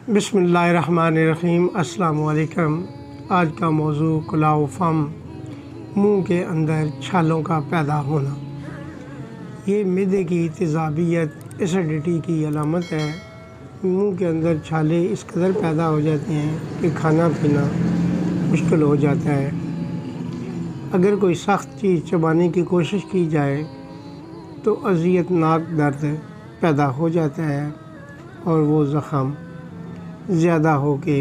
बिस्मिल्लाहिर्रहमानिर्रहीम। अस्सलाम वालेकुम। आज का मौजू कुलाउ फम, मुंह के अंदर छालों का पैदा होना। ये मिदे की तेज़ाबियत, एसिडिटी की अलामत है। मुंह के अंदर छाले इस कदर पैदा हो जाते हैं कि खाना पीना मुश्किल हो जाता है। अगर कोई सख्त चीज़ चबाने की कोशिश की जाए तो अज़ियतनाक दर्द पैदा हो जाता है और वो ज़ख़म ज़्यादा हो के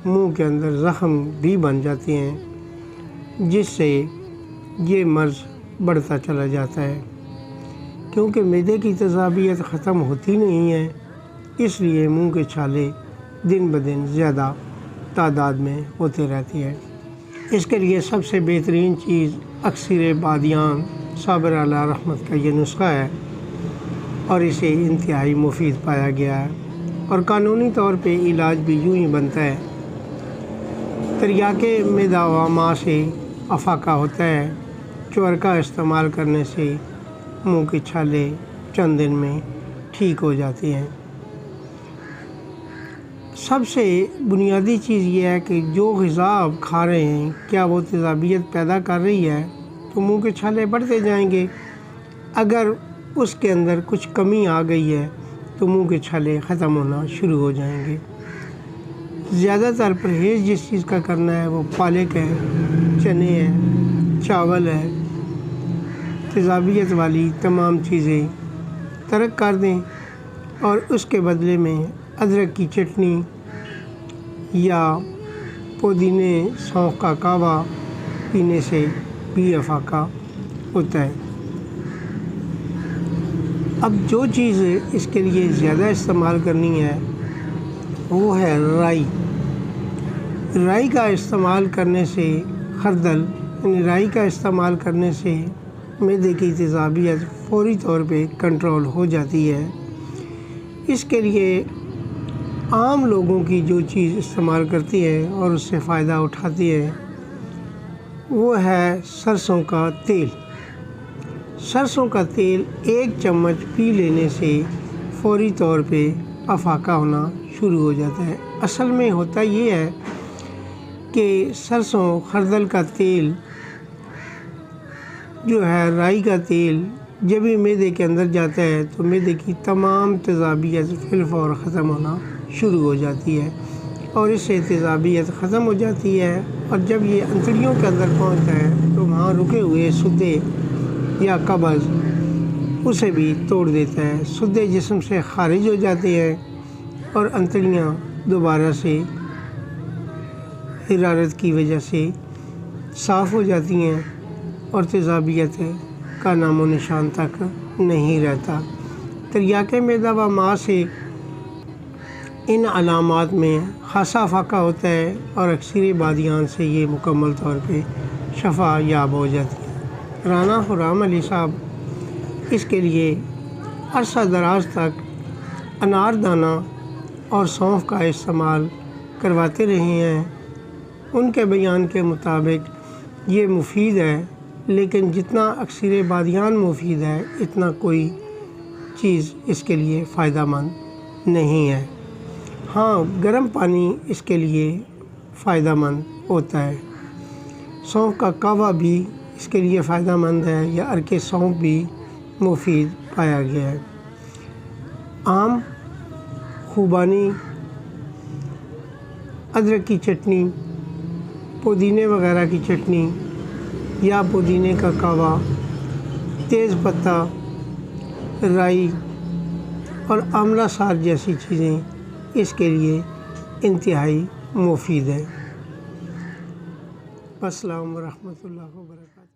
मुँह के अंदर ज़ख़म भी बन जाते हैं, जिससे ये मर्ज़ बढ़ता चला जाता है। क्योंकि मैदे की तेज़ाबियत ख़त्म होती नहीं है, इसलिए मुँह के छाले दिन ब दिन ज़्यादा तादाद में होते रहती है। इसके लिए सबसे बेहतरीन चीज़ अक्सर बादियान साबिर अला रहमत का ये नुस्खा है और इसे इंतहाई मुफीद पाया गया है और कानूनी तौर पे इलाज भी यूँ ही बनता है। तिर्याके मैदा व माँ से अफाका होता है। चोर का इस्तेमाल करने से मुंह के छाले चंद दिन में ठीक हो जाते हैं। सबसे बुनियादी चीज़ ये है कि जो ग़िज़ा आप खा रहे हैं, क्या वो तेज़ाबियत पैदा कर रही है, तो मुंह के छाले बढ़ते जाएंगे। अगर उसके अंदर कुछ कमी आ गई है तो मुंह के छाले ख़त्म होना शुरू हो जाएंगे। ज़्यादातर परहेज़ जिस चीज़ का करना है वो पालक है, चने हैं, चावल है, तेज़ाबियत वाली तमाम चीज़ें तर्क कर दें और उसके बदले में अदरक की चटनी या पुदीने सौंफ का कहवा पीने से भी अफाका होता है। अब जो चीज़ इसके लिए ज़्यादा इस्तेमाल करनी है वो है राई। राई का इस्तेमाल करने से खरदल यानी राई का इस्तेमाल करने से मैदे की तेज़ाबियत फौरी तौर पे कंट्रोल हो जाती है। इसके लिए आम लोगों की जो चीज़ इस्तेमाल करती है और उससे फ़ायदा उठाती है वो है सरसों का तेल। सरसों का तेल 1 चम्मच पी लेने से फौरी तौर पे अफाका होना शुरू हो जाता है। असल में होता ये है कि सरसों खरदल का तेल जो है, राई का तेल जब भी मैदे के अंदर जाता है तो मैदे की तमाम तेज़ाबियत फिलफौर ख़त्म होना शुरू हो जाती है और इससे तेज़ाबियत ख़त्म हो जाती है। और जब ये अंतड़ियों के अंदर पहुंचता है तो वहाँ रुके हुए सुद्दे या कब्ज़ उसे भी तोड़ देता है। सुद्दे जिस्म से खारिज हो जाते हैं और अंतड़ियाँ दोबारा से हरारत की वजह से साफ़ हो जाती हैं और तेज़ाबियत का नामो निशान तक नहीं रहता। तिर्याके मैदा व माँ से इन अलामात में खासा फाका होता है और अक्सर बादियान से ये मुकम्मल तौर पे शफा याब हो जाती है। राना खुर्रम अली साहब इसके लिए अरसा दराज तक अनारदाना और सौंफ का इस्तेमाल करवाते रहे हैं। उनके बयान के मुताबिक ये मुफीद है, लेकिन जितना अक्सर बादियान मुफीद है इतना कोई चीज़ इसके लिए फ़ायदामंद नहीं है। हाँ, गर्म पानी इसके लिए फ़ायदामंद होता है। सौंफ का कहवा भी इसके लिए फ़ायदामंद है या अर्के सौंफ भी मुफीद पाया गया है। आम, खुबानी, अदरक की चटनी, पुदीने वगैरह की चटनी या पुदीने का कहवा, तेज़ पत्ता, राई और आंवला सार जैसी चीज़ें इसके लिए इंतहाई मुफीद है। अस्सलाम व रहमतुल्लाहि व बरकातहू।